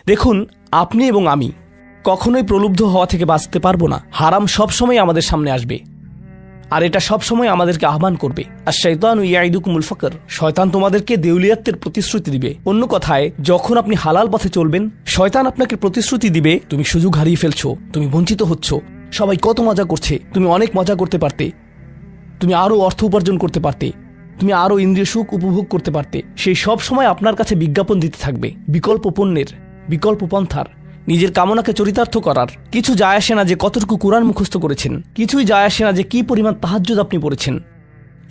দেখুন, আপনি এবং আমি কখনোই প্রলুব্ধ হওয়া থেকে বাঁচতে পারবো না। হারাম সবসময় আমাদের সামনে আসবে, আর এটা সবসময় আমাদেরকে আহ্বান করবে। আর শাইতানু ইয়াইদুকুমুল ফাকর, শয়তান তোমাদেরকে দেউলিয়াতের প্রতিশ্রুতি দিবে। অন্য কথায়, যখন আপনি হালাল পথে চলবেন, শয়তান আপনাকে প্রতিশ্রুতি দিবে তুমি সুযোগ হারিয়ে ফেলছো, তুমি বঞ্চিত হচ্ছ, সবাই কত মজা করছে, তুমি অনেক মজা করতে পারতে, তুমি আরো অর্থ উপার্জন করতে পারতে, তুমি আরো ইন্দ্রিয় সুখ উপভোগ করতে পারতে। সেই সব সময় আপনার কাছে বিজ্ঞাপন দিতে থাকবে বিকল্প পণ্যের, বিকল্প পন্থার, নিজের কামনাকে চরিতার্থ করার। কিছু যায় আসে না যে কতটুকু কোরআন মুখস্থ করেছেন, কিছুই যায় আসে না যে কি পরিমাণ তাহাজ্জুদ আপনি পড়েছেন,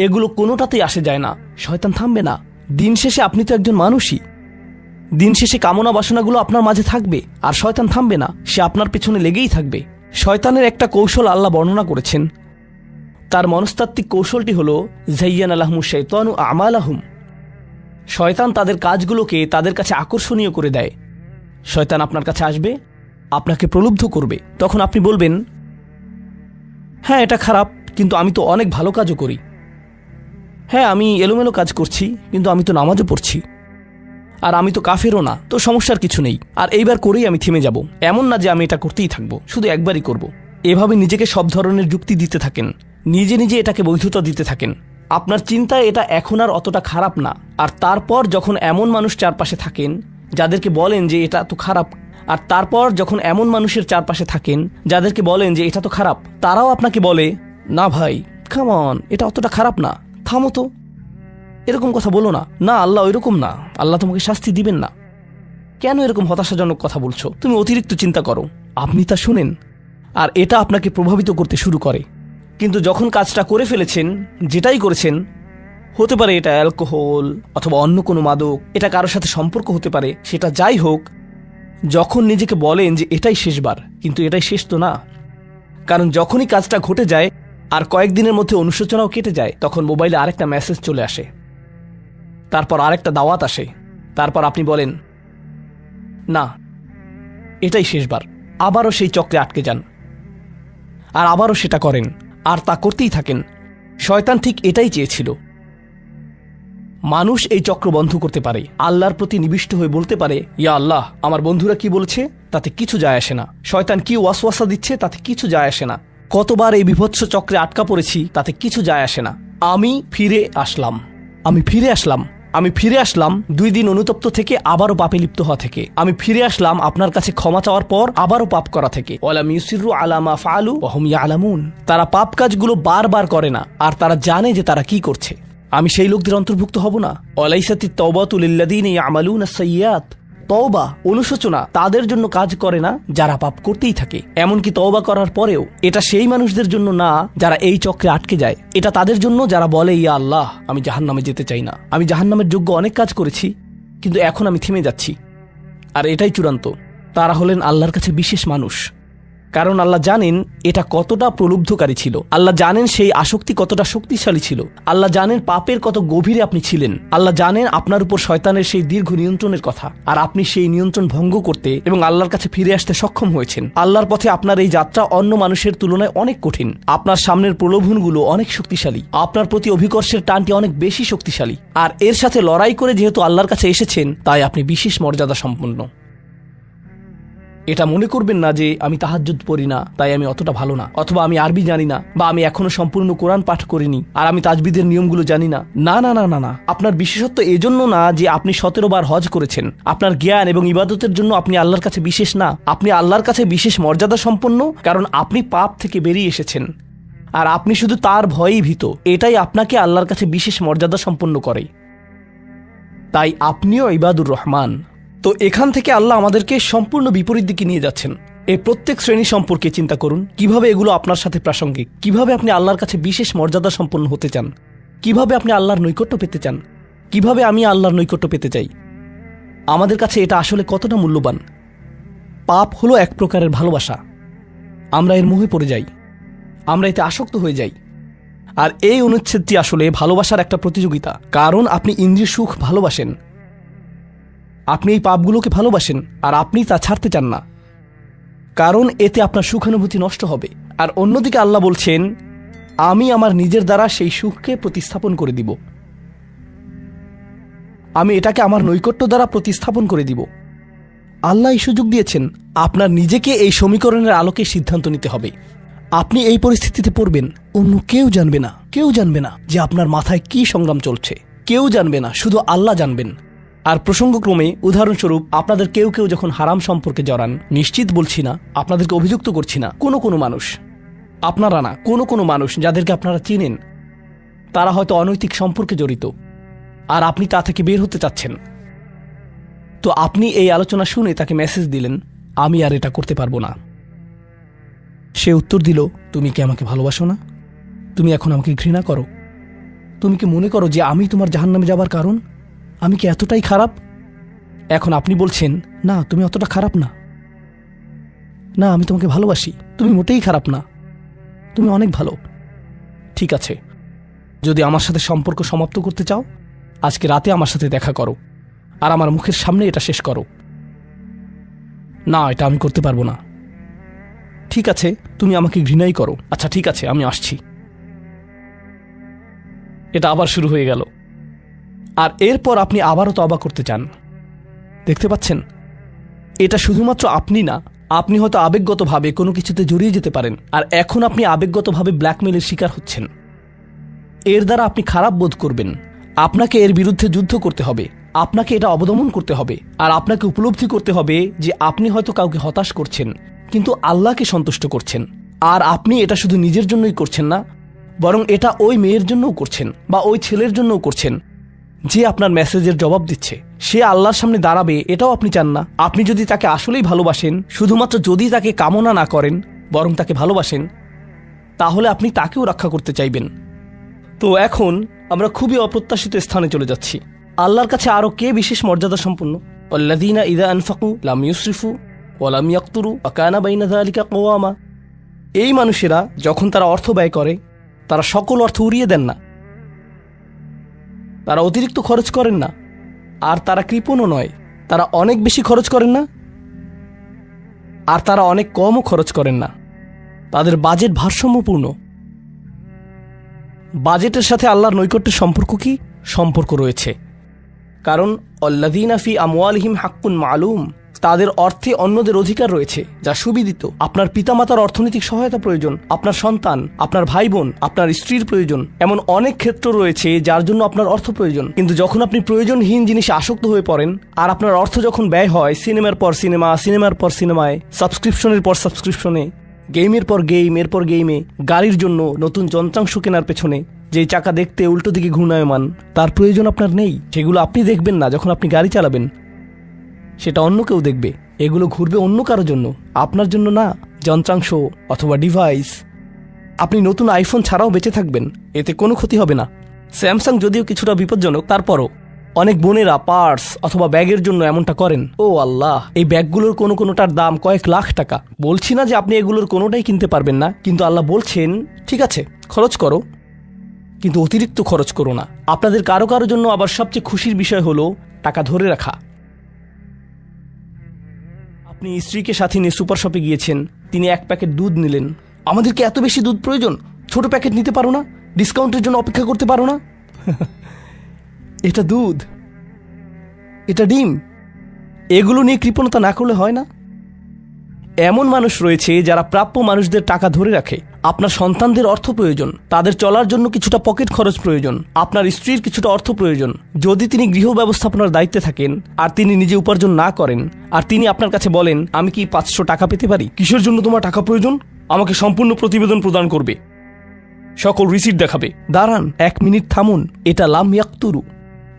এগুলো কোনোটাতেই আসে যায় না। শয়তান থামবে না। দিন শেষে আপনি তো একজন মানুষই, দিন শেষে কামনা বাসনাগুলো আপনার মাঝে থাকবে, আর শয়তান থামবে না, সে আপনার পেছনে লেগেই থাকবে। শয়তানের একটা কৌশল আল্লাহ বর্ণনা করেছেন। তার মনস্তাত্ত্বিক কৌশলটি হলো যায়্যানা লাহুমুশ শাইতানু আমালাহুম। শয়তান তাদের কাজগুলোকে তাদের কাছে আকর্ষণীয় করে দেয়। শয়তান আপনার কাছে আসবে, আপনাকে প্রলুব্ধ করবে। তখন আপনি বলবেন, হ্যাঁ এটা খারাপ, কিন্তু আমি তো অনেক ভালো কাজও করি। হ্যাঁ আমি এলোমেলো কাজ করছি, কিন্তু আমি তো নামাজও পড়ছি, আর আমি তো কাফেরও না, তো সমস্যার কিছু নেই। আর এইবার করেই আমি থেমে যাব, এমন না যে আমি এটা করতেই থাকবো, শুধু একবারই করব। এভাবে নিজেকে সব ধরনের যুক্তি দিতে থাকেন, নিজে নিজে এটাকে বৈধতা দিতে থাকেন। আপনার চিন্তায় এটা এখন আর অতটা খারাপ না। আর তারপর যখন এমন মানুষ চারপাশে থাকেন যাদেরকে বলেন যে এটা তো খারাপ, আর তারপর যখন এমন মানুষের চারপাশে থাকেন যাদেরকে বলেন যে এটা তো খারাপ, তারাও আপনাকে বলে, না ভাই কাম অন, এটা অতটা খারাপ না, থামো তো, এরকম কথা বলো না, না আল্লাহ ওইরকম না, আল্লাহ তোমাকে শাস্তি দিবেন না, কেন এরকম হতাশাজনক কথা বলছো, তুমি অতিরিক্ত চিন্তা করো। আপনি তা শুনেন, আর এটা আপনাকে প্রভাবিত করতে শুরু করে। কিন্তু যখন কাজটা করে ফেলেছেন, যেটাই করেছেন, হতে পারে এটা অ্যালকোহল অথবা অন্য কোনো মাদক, এটা কারোর সাথে সম্পর্ক হতে পারে, সেটা যাই হোক, যখন নিজেকে বলেন যে এটাই শেষবার, কিন্তু এটাই শেষ তো না। কারণ যখনই কাজটা ঘটে যায় আর কয়েকদিনের মধ্যে অনুশোচনাও কেটে যায়, তখন মোবাইলে আরেকটা মেসেজ চলে আসে, তারপর আরেকটা দাওয়াত আসে, তারপর আপনি বলেন না এটাই শেষবার, আবারও সেই চক্রে আটকে যান, আর আবারও সেটা করেন, আর তা করতেই থাকেন। শয়তান ঠিক এটাই চেয়েছিল। মানুষ এই চক্র বন্ধ করতে পারে, আল্লাহর প্রতি নিবিষ্ট হয়ে বলতে পারে, ইয়া আল্লাহ, আমার বন্ধুরা কি বলছে তাতে কিছু যায় আসে না, শয়তান কি ওয়াসওয়াসা দিচ্ছে তাতে কিছু যায় আসে না, কতবার এই বিভৎস চক্রে আটকা পড়েছি তাতে কিছু যায় আসে না। আমি ফিরে আসলাম, আমি ফিরে আসলাম, আমি ফিরে আসলাম 2 দিন অনুতপ্ত থেকে আবারও পাপে লিপ্ত হওয়া থেকে। আমি ফিরে আসলাম আপনার কাছে ক্ষমা চাওয়ার পর আবারও পাপ করা থেকে। ওয়ালাম ইউসিরু আলা মা ফাআলু ওয়া হুম ইয়ালামুন। তারা পাপ কাজগুলো বারবার করে না, আর তারা জানে যে তারা কি করছে। আমি সেই লোকদের অন্তর্ভুক্ত হব না। ওয়ালাইসাতিত তাওবাতু লিল্লাযিনা ইয়ামালুনা আস-সাইয়্যাত। তওবা, অনুশোচনা তাদের জন্য কাজ করে না যারা পাপ করতেই থাকে। এমনকি তওবা করার পরেও এটা সেই মানুষদের জন্য না যারা এই চক্রে আটকে যায়। এটা তাদের জন্য যারা বলে, ইয়া আল্লাহ, আমি জাহান্নামে যেতে চাই না, আমি জাহান্নামের যোগ্য অনেক কাজ করেছি, কিন্তু এখন আমি থেমে যাচ্ছি। আর এটাই চূড়ান্ত। তারা হলেন আল্লাহর কাছে বিশেষ মানুষ, কারণ আল্লাহ জানেন এটা কতটা প্রলুব্ধকারী ছিল, আল্লাহ জানেন সেই আসক্তি কতটা শক্তিশালী ছিল, আল্লাহ জানেন পাপের কত গভীরে আপনি ছিলেন, আল্লাহ জানেন আপনার উপর শয়তানের সেই দীর্ঘ নিয়ন্ত্রণের কথা, আর আপনি সেই নিয়ন্ত্রণ ভঙ্গ করতে এবং আল্লাহর কাছে ফিরে আসতে সক্ষম হয়েছেন। আল্লাহর পথে আপনার এই যাত্রা অন্য মানুষের তুলনায় অনেক কঠিন। আপনার সামনের প্রলোভনগুলো অনেক শক্তিশালী, আপনার প্রতি অভিকর্ষের টানটি অনেক বেশি শক্তিশালী, আর এর সাথে লড়াই করে যেহেতু আল্লাহর কাছে এসেছেন, তাই আপনি বিশেষ মর্যাদা সম্পন্ন। এটা মনে করবেন না যে আমি তাহাজ্জুদ পড়ি না তাই আমি অতটা ভালো না, অথবা আমি আরবি জানি না, বা আমি এখনো সম্পূর্ণ কোরআন পাঠ করিনি, আর আমি তাজবিদের নিয়মগুলো জানি না। না না না না না, আপনার বিশেষত্ব এজন্য না যে আপনি 17 বার হজ করেছেন। আপনার জ্ঞান এবং ইবাদতের জন্য আপনি আল্লাহর কাছে বিশেষ না, আপনি আল্লাহর কাছে বিশেষ মর্যাদা সম্পন্ন, কারণ আপনি পাপ থেকে বেরিয়ে এসেছেন, আর আপনি শুধু তার ভয়েই ভীত। এটাই আপনাকে আল্লাহর কাছে বিশেষ মর্যাদা সম্পন্ন করে। তাই আপনিও ইবাদুর রহমান। তো এখান থেকে আল্লাহ আমাদেরকে সম্পূর্ণ বিপরীত দিকে নিয়ে যাচ্ছেন। এই প্রত্যেক শ্রেণী সম্পর্কে চিন্তা করুন, কিভাবে এগুলো আপনার সাথে প্রাসঙ্গিক, কিভাবে আপনি আল্লাহর কাছে বিশেষ মর্যাদা সম্পন্ন হতে চান, কিভাবে আপনি আল্লাহর নৈকট্য পেতে চান, কিভাবে আমি আল্লাহর নৈকট্য পেতে চাই। আমাদের কাছে এটা আসলে কতটা মূল্যবান। পাপ হলো এক প্রকারের ভালোবাসা। আমরা এর মোহে পড়ে যাই, আমরা এতে আসক্ত হয়ে যাই। আর এই অনুচ্ছেদটি আসলে ভালোবাসার একটা প্রতিযোগিতা, কারণ আপনি ইন্দ্রিয় সুখ ভালোবাসেন, আপনি এই পাপগুলোকে ভালোবাসেন, আর আপনি তা ছাড়তে চান না, কারণ এতে আপনার সুখানুভূতি নষ্ট হবে। আর অন্যদিকে আল্লাহ বলছেন, আমি আমার নিজের দ্বারা সেই সুখকে প্রতিস্থাপন করে দিব, আমি এটাকে আমার নৈকট্য দ্বারা প্রতিস্থাপন করে দিব। আল্লাহ এই সুযোগ দিয়েছেন। আপনার নিজেকে এই সমীকরণের আলোকে সিদ্ধান্ত নিতে হবে। আপনি এই পরিস্থিতিতে পড়বেন, অন্য কেউ জানবে না, কেউ জানবে না যে আপনার মাথায় কি সংগ্রাম চলছে, কেউ জানবে না, শুধু আল্লাহ জানবেন। আর প্রসঙ্গক্রমে উদাহরণস্বরূপ আপনাদের কেউ কেউ যখন হারাম সম্পর্কে জড়ান, নিশ্চিত বলছি না, আপনাদেরকে অভিযুক্ত করছি না, কোনো মানুষ, আপনারা না, কোনো মানুষ যাদেরকে আপনারা চিনেন, তারা হয়তো অনৈতিক সম্পর্কে জড়িত, আর আপনি তা থেকে বের হতে চাচ্ছেন। তো আপনি এই আলোচনা শুনে তাকে মেসেজ দিলেন, আমি আর এটা করতে পারবো না। সে উত্তর দিল, তুমি কি আমাকে ভালোবাসো না? তুমি এখন আমাকে ঘৃণা করো? তুমি কি মনে করো যে আমি তোমার জাহান্নামে যাবার কারণ? আমি কি এতটাই খারাপ? এখন আপনি বলছেন, না তুমি অতটা খারাপ না, না আমি তোমাকে ভালোবাসি, তুমি মোটেই খারাপ না, তুমি অনেক ভালো। ঠিক আছে, যদি আমার সাথে সম্পর্ক সমাপ্ত করতে চাও, আজকে রাতে আমার সাথে দেখা করো, আর আমার মুখের সামনে এটা শেষ করো। না, এটা আমি করতে পারবো না। ঠিক আছে, তুমি আমাকে ঘৃণাই করো। আচ্ছা ঠিক আছে, আমি আসছি। এটা আবার শুরু হয়ে গেল। আর এরপর আপনি আবারও তওবা করতে চান। দেখতে পাচ্ছেন, এটা শুধুমাত্র আপনি না, আপনি হয়তো আবেগগতভাবে কোনো কিছুতে জড়িয়ে যেতে পারেন, আর এখন আপনি আবেগগতভাবে ব্ল্যাকমেলের শিকার হচ্ছেন। এর দ্বারা আপনি খারাপ বোধ করবেন। আপনাকে এর বিরুদ্ধে যুদ্ধ করতে হবে, আপনাকে এটা অবদমন করতে হবে, আর আপনাকে উপলব্ধি করতে হবে যে আপনি হয়তো কাউকে হতাশ করছেন, কিন্তু আল্লাহকে সন্তুষ্ট করছেন। আর আপনি এটা শুধু নিজের জন্যই করছেন না, বরং এটা ওই মেয়ের জন্যও করছেন, বা ওই ছেলের জন্যও করছেন যে আপনার মেসেজের জবাব দিচ্ছে। সে আল্লাহর সামনে দাঁড়াবে এটাও আপনি চান না। আপনি যদি তাকে আসলেই ভালোবাসেন, শুধুমাত্র যদি তাকে কামনা না করেন, বরং তাকে ভালোবাসেন, তাহলে আপনি তাকেও রক্ষা করতে চাইবেন। তো এখন আমরা খুবই অপ্রত্যাশিত স্থানে চলে যাচ্ছি। আল্লাহর কাছে আরও কে বিশেষ মর্যাদা সম্পন্ন? আল্লাযীনা ইযা আনফাকু লাম ইউসরিফু ওয়া লাম ইয়াকতুরু ওয়া কানা বাইনা যালিকা কওয়ামা। এই মানুষেরা যখন তারা অর্থ ব্যয় করে, তারা সকল অর্থ উড়িয়ে দেন না, তারা অতিরিক্ত খরচ করেন না, আর তারা কৃপণও নয়। তারা অনেক বেশি খরচ করেন না, আর তারা অনেক কমও খরচ করেন না। তাদের বাজেট ভারসাম্যপূর্ণ। বাজেটের সাথে আল্লাহর নৈকট্যের সম্পর্ক কি? সম্পর্ক রয়েছে, কারণ আল্লাযীনা ফি আমওয়ালিহিম হাক্কুন মালুম, তাদের অর্থে অন্যদের অধিকার রয়েছে যা সুবিদিত। আপনার পিতামাতার অর্থনৈতিক সহায়তা প্রয়োজন, আপনার সন্তান, আপনার ভাই বোন, আপনার স্ত্রীর প্রয়োজন, এমন অনেক ক্ষেত্র রয়েছে যার জন্য আপনার অর্থ প্রয়োজন। কিন্তু যখন আপনি প্রয়োজনহীন জিনিসে আসক্ত হয়ে পড়েন, আর আপনার অর্থ যখন ব্যয় হয় সিনেমার পর সিনেমা, সিনেমার পর সিনেমায়, সাবস্ক্রিপশনের পর সাবস্ক্রিপশনে, গেমের পর গেম, এরপর গেমে, গাড়ির জন্য নতুন যন্ত্রাংশ কেনার পেছনে, যেই চাকা দেখতে উল্টো দিকে ঘূর্ণায়মান, তার প্রয়োজন আপনার নেই। সেগুলো আপনি দেখবেন না যখন আপনি গাড়ি চালাবেন, সেটা অন্য কেউ দেখবে। এগুলো ঘুরবে অন্য কারোর জন্য, আপনার জন্য না। যন্ত্রাংশ অথবা ডিভাইস। আপনি নতুন আইফোন ছাড়াও বেঁচে থাকবেন, এতে কোনো ক্ষতি হবে না। স্যামসাং যদিও কিছুটা বিপজ্জনক, তারপরও অনেক বোনেরা পার্স অথবা ব্যাগের জন্য এমনটা করেন। ও আল্লাহ, এই ব্যাগগুলোর কোনোটার দাম কয়েক লাখ টাকা। বলছি না যে আপনি এগুলোর কোনোটাই কিনতে পারবেন না, কিন্তু আল্লাহ বলছেন ঠিক আছে খরচ করো, কিন্তু অতিরিক্ত খরচ করো না। আপনাদের কারো কারো জন্য আবার সবচেয়ে খুশির বিষয় হলো টাকা ধরে রাখা। আপনি স্ত্রীকে সাথে নিয়ে সুপার শপে গিয়েছেন, তিনি এক প্যাকেট দুধ নিলেন। আমাদেরকে এত বেশি দুধ প্রয়োজন, ছোট প্যাকেট নিতে পারো না? ডিসকাউন্টের জন্য অপেক্ষা করতে পারো না? এটা দুধ, এটা ডিম, এগুলো নিয়ে কৃপণতা না করলে হয় না? এমন মানুষ রয়েছে যারা প্রাপ্য মানুষদের টাকা ধরে রাখে। আপনার সন্তানদের অর্থ প্রয়োজন, তাদের চলার জন্য কিছুটা পকেট খরচ প্রয়োজন, আপনার স্ত্রীর কিছুটা অর্থ প্রয়োজন। যদি তিনি গৃহ ব্যবস্থাপনার দায়িত্বে থাকেন আর তিনি নিজে উপার্জন না করেন, আর তিনি আপনার কাছে বলেন আমি কি 500 টাকা পেতে পারি? কিসের জন্য তোমার টাকা প্রয়োজন? আমাকে সম্পূর্ণ প্রতিবেদন প্রদান করবে, সকল রিসিট দেখাবে। দাঁড়ান, 1 মিনিট থামুন। এটা লাম ইয়াকতুরু,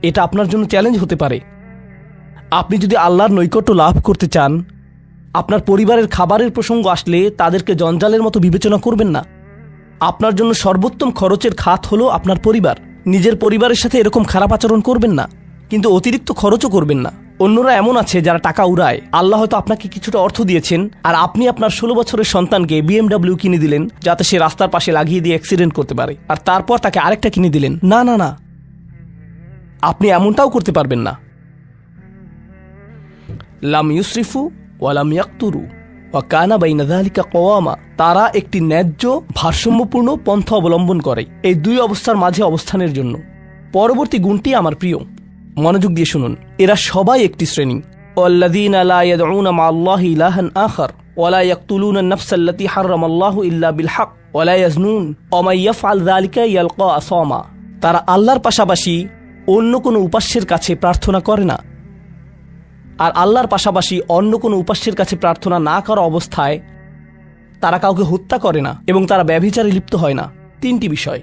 এটা আপনার জন্য চ্যালেঞ্জ হতে পারে। আপনি যদি আল্লাহর নৈকট্য লাভ করতে চান, আপনার পরিবারের খাবারের প্রসঙ্গ আসলে তাদেরকে জঞ্জালের মতো বিবেচনা করবেন না। আপনার জন্য সর্বোত্তম খরচের খাত হলো আপনার পরিবার। নিজের পরিবারের সাথে এরকম খারাপ আচরণ করবেন না, কিন্তু অতিরিক্ত খরচও করবেন না। অন্যরা এমন আছে যারা টাকা উড়ায়। আল্লাহ হয়তো আপনাকে কিছুটা অর্থ দিয়েছেন, আর আপনি আপনার 16 বছরের সন্তানকে BMW কিনে দিলেন যাতে সে রাস্তার পাশে লাগিয়ে দিয়ে অ্যাক্সিডেন্ট করতে পারে, আর তারপর তাকে আরেকটা কিনে দিলেন। না না না, আপনি এমনটাও করতে পারবেন না। লাম ইউসরিফু ওয়া লাম ইয়াকতুরু ওয়া কানা বাইনা যালিকা কওয়ামা। তারা একটি ন্যায্য ভারসাম্যপূর্ণ পন্থা অবলম্বন করে এই দুই অবস্থার মাঝে অবস্থানের জন্য। পরবর্তী গুণটি আমার প্রিয়, মনোযোগ দিয়ে শুনুন। এরা সবাই একটি শ্রেণী, ওয়াল্লাযীনা লা ইয়াদউনা মা'আল্লাহি ইলাহান আখার ওয়া লা ইয়াকতুলুনা আন-নাফসা আল্লাতী হারামাল্লাহু ইল্লা বিল হক ওয়া লা ইয়াজনুন ওয়া মান ইয়াফআল যালিকা ইয়ালকা আসামা। তারা আল্লাহর পাশাপাশি অন্য কোনো উপাস্যের কাছে প্রার্থনা করে না, আর আল্লাহর পাশাপাশি অন্য কোনো উপাস্যের কাছে প্রার্থনা না করা অবস্থায় তারা কাউকে হত্যা করে না এবং তারা ব্যভিচারে লিপ্ত হয় না। তিনটি বিষয়,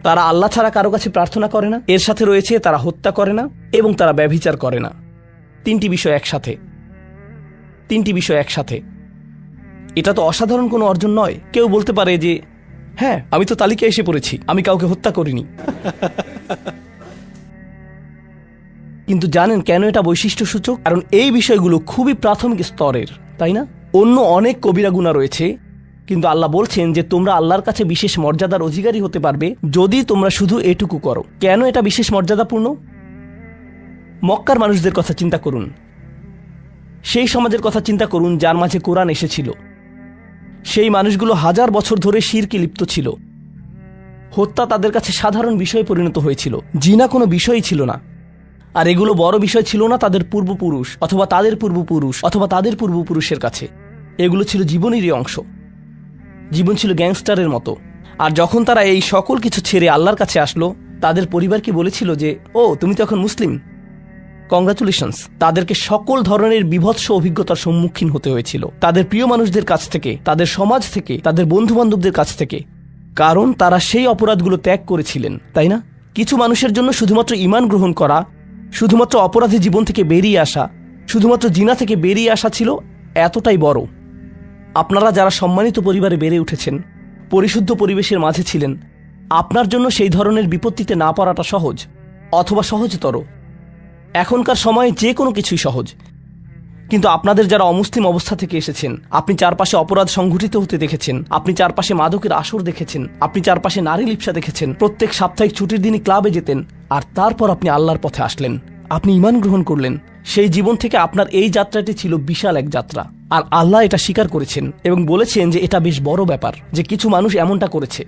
তারা আল্লাহ ছাড়া কারো কাছে প্রার্থনা করে না, এর সাথে রয়েছে তারা হত্যা করে না এবং তারা ব্যভিচার করে না। তিনটি বিষয় একসাথে। এটা তো অসাধারণ কোনো অর্জন নয়। কেউ বলতে পারে যে হ্যাঁ, আমি তো তালিকায় এসে পড়েছি, আমি কাউকে হত্যা করিনি। কিন্তু জানেন কেন এটা বৈশিষ্ট্যসূচক? কারণ এই বিষয়গুলো খুবই প্রাথমিক স্তরের, তাই না? অন্য অনেক কবিরা গুনাহ রয়েছে, কিন্তু আল্লাহ বলছেন যে তোমরা আল্লাহর কাছে বিশেষ মর্যাদার অধিকারী হতে পারবে যদি তোমরা শুধু এটুকু করো। কেন এটা বিশেষ মর্যাদাপূর্ণ? মক্কার মানুষদের কথা চিন্তা করুন, সেই সমাজের কথা চিন্তা করুন যার মাঝে কোরআন এসেছিল। সেই মানুষগুলো হাজার বছর ধরে শিরকে লিপ্ত ছিল। হত্যা তাদের কাছে সাধারণ বিষয়ে পরিণত হয়েছিল, জিনা কোনো বিষয়ই ছিল না। আর এগুলো বড় বিষয় ছিল না তাদের পূর্বপুরুষ অথবা তাদের পূর্বপুরুষ অথবা তাদের পূর্বপুরুষের কাছে। এগুলো ছিল জীবনেরই অংশ। জীবন ছিল গ্যাংস্টারের মতো। আর যখন তারা এই সকল কিছু ছেড়ে আল্লাহর কাছে আসলো, তাদের পরিবারকে বলেছিল যে ও তুমি তো এখন মুসলিম, কংগ্রাচুলেশনস। তাদেরকে সকল ধরনের বিভৎস অভিজ্ঞতার সম্মুখীন হতে হয়েছিল, তাদের প্রিয় মানুষদের কাছ থেকে, তাদের সমাজ থেকে, তাদের বন্ধু বান্ধবদের কাছ থেকে, কারণ তারা সেই অপরাধগুলো ত্যাগ করেছিলেন, তাই না? কিছু মানুষের জন্য শুধুমাত্র ঈমান গ্রহণ করা, শুধুমাত্র অপরাধী জীবন থেকে বেরিয়ে আসা, শুধুমাত্র জিনা থেকে বেরিয়ে আসা ছিল এতটাই বড়। আপনারা যারা সম্মানিত পরিবারে বেড়ে উঠেছেন, পরিশুদ্ধ পরিবেশের মাঝে ছিলেন, আপনার জন্য সেই ধরনের বিপত্তিতে না পড়াটা সহজ অথবা সহজতর। এখনকার সময়ে যে কোনো কিছুই সহজ, কিন্তু আপনাদের যারা অমুসলিম অবস্থা থেকে এসেছেন, আপনি চারপাশে অপরাধ সংঘটিত হতে দেখেছেন, আপনি চারপাশে মাদকের আসর দেখেছেন, আপনি চারপাশে নারী লিপ্সা দেখেছেন, প্রত্যেক সাপ্তাহিক ছুটির দিনই ক্লাবে যেতেন, আর তারপর আপনি আল্লাহর পথে আসলেন, আপনি ঈমান গ্রহণ করলেন। সেই জীবন থেকে আপনার এই যাত্রাটি ছিল বিশাল এক যাত্রা, আর আল্লাহ এটা স্বীকার করেছেন এবং বলেছেন যে এটা বেশ বড় ব্যাপার যে কিছু মানুষ এমনটা করেছে।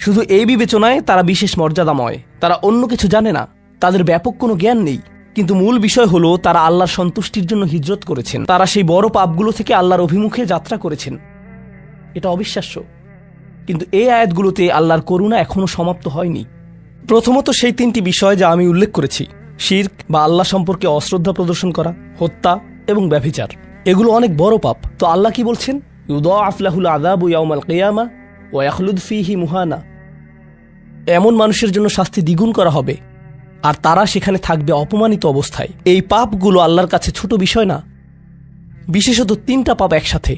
শুধু এই বিবেচনায় তারা বিশেষ মর্যাদাময়, তারা অন্য কিছু জানে না, তাদের ব্যাপক কোনো জ্ঞান নেই, কিন্তু মূল বিষয় হলো তারা আল্লাহর সন্তুষ্টির জন্য হিজরত করেছেন, তারা সেই বড় পাপগুলো থেকে আল্লাহর অভিমুখে যাত্রা করেছেন। এটা অবিশ্বাস্য। কিন্তু এই আয়াতগুলোতে আল্লাহর করুণা এখনো সমাপ্ত হয়নি। প্রথমত সেই তিনটি বিষয় যা আমি উল্লেখ করেছি, শিরক বা আল্লাহ সম্পর্কে অশ্রদ্ধা প্রদর্শন করা, হত্যা এবং ব্যভিচার, এগুলো অনেক বড় পাপ। তো আল্লাহ কি বলছেন? ইউদাআফ লাহুল আযাবু ইয়াউমাল কিয়ামা ওয়া ইয়াখলুদ ফীহি মুহানা। এমন মানুষের জন্য শাস্তি দ্বিগুণ করা হবে আর তারা সেখানে থাকবে অপমানিত অবস্থায়। এই পাপগুলো আল্লাহর কাছে ছোট বিষয় না, বিশেষত তিনটা পাপ একসাথে।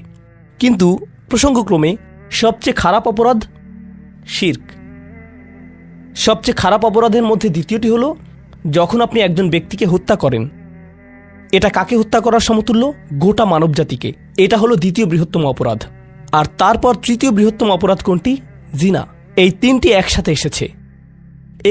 কিন্তু প্রসঙ্গক্রমে সবচেয়ে খারাপ অপরাধ শিরক। সবচেয়ে খারাপ অপরাধের মধ্যে দ্বিতীয়টি হলো যখন আপনি একজন ব্যক্তিকে হত্যা করেন। এটা কাকে হত্যা করার সমতুল্য? গোটা মানবজাতিকে। এটা হলো দ্বিতীয় বৃহত্তম অপরাধ। আর তারপর তৃতীয় বৃহত্তম অপরাধ কোনটি? জিনা। এই তিনটি একসাথে এসেছে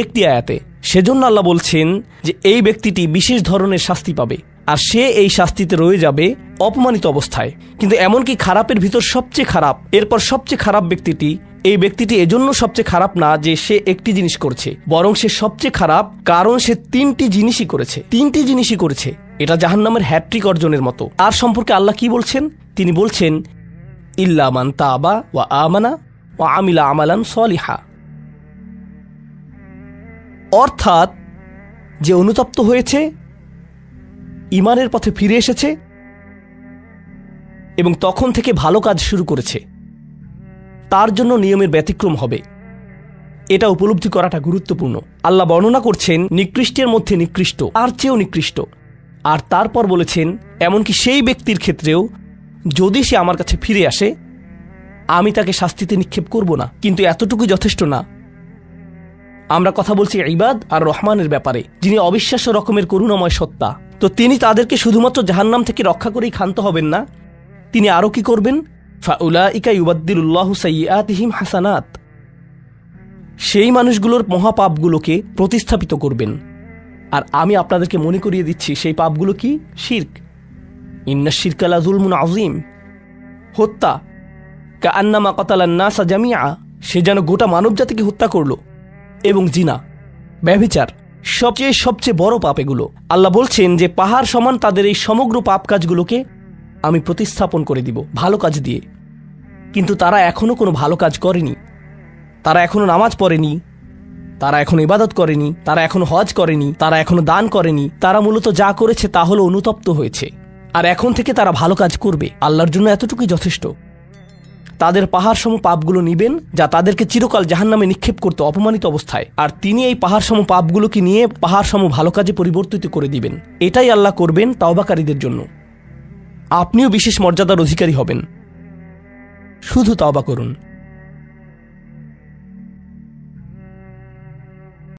একটি আয়াতে। সেজন্য আল্লাহ বলছেন যে এই ব্যক্তিটি বিশেষ ধরনের শাস্তি পাবে, আর সে এই শাস্তিতে রয়ে যাবে অপমানিত অবস্থায়। কিন্তু এমনকি খারাপের ভিতর সবচেয়ে খারাপ, এরপর সবচেয়ে খারাপ ব্যক্তিটি, এই ব্যক্তিটি এজন্য সবচেয়ে খারাপ না যে সে একটি জিনিস করছে, বরং সে সবচেয়ে খারাপ কারণ সে তিনটি জিনিসই করেছে। এটা জাহান্নামের হ্যাট্রিক অর্জনের মতো। আর সম্পর্কে আল্লাহ কি বলছেন? তিনি বলছেন ইল্লা মান তাবা ওয়া আমানা ওয়া আমিলা আমালান সলিহা। অর্থাৎ যে অনুতপ্ত হয়েছে, ঈমানের পথে ফিরে এসেছে এবং তখন থেকে ভালো কাজ শুরু করেছে, তার জন্য নিয়মের ব্যতিক্রম হবে। এটা উপলব্ধি করাটা গুরুত্বপূর্ণ। আল্লাহ বর্ণনা করছেন নিকৃষ্টের মধ্যে নিকৃষ্ট, আর চেয়েও নিকৃষ্ট। আর তারপর বলেছেন এমনকি সেই ব্যক্তির ক্ষেত্রেও যদি সে আমার কাছে ফিরে আসে, আমি তাকে শাস্তিতে নিক্ষেপ করব না। কিন্তু এতটুকু যথেষ্ট না। আমরা কথা বলছি ইবাদ আর রহমানের ব্যাপারে, যিনি অবিশ্বাস্য রকমের করুণাময় সত্তা। তো তিনি তাদেরকে শুধুমাত্র জাহান্নাম থেকে রক্ষা করেই ক্ষান্ত হবেন না, তিনি আরও কি করবেন? ফাউলাইকা ইউবাদদিলুল্লাহু সাইয়্যাতিহিম হাসানাত। সেই মানুষগুলোর মহাপাপগুলোকে প্রতিস্থাপিত করবেন। আর আমি আপনাদেরকে মনে করিয়ে দিচ্ছি সেই পাপগুলো কি? শিরক। ইন্নাশ শিরকা লাযুলমুন আযীম। হত্যা, কাআন্নামা কাতালান নাসা জামিআ, সে যেন গোটা মানবজাতিকে হত্যা করলো। এবং জিনা, ব্যভিচার, সবচেয়ে বড় পাপ এগুলো। আল্লাহ বলছেন যে পাহাড় সমান তাদের এই সমগ্র পাপ কাজগুলোকে আমি প্রতিস্থাপন করে দিব ভালো কাজ দিয়ে। কিন্তু তারা এখনো কোনো ভালো কাজ করেনি, তারা এখনো নামাজ পড়েনি, তারা এখনো ইবাদত করেনি, তারা এখনো হজ করেনি, তারা এখনো দান করেনি। তারা মূলত যা করেছে তা হলো অনুতপ্ত হয়েছে। আর এখন থেকে তারা ভালো কাজ করবে, আল্লাহর জন্য এতটুকুই যথেষ্ট। তাদের পাহাড় সম পাপগুলো নিবেন, যা তাদেরকে চিরকাল জাহান্নামে নিক্ষেপ করতে অপমানিত অবস্থায়, আর তিনি এই পাহাড় সম পাপগুলোকে নিয়ে পাহাড় সম ভালো কাজে পরিবর্তিত করে দিবেন। এটাই আল্লাহ করবেন তাওবাকারীদের জন্য। আপনিও বিশেষ মর্যাদার অধিকারী হবেন। শুধু তাওবা করুন।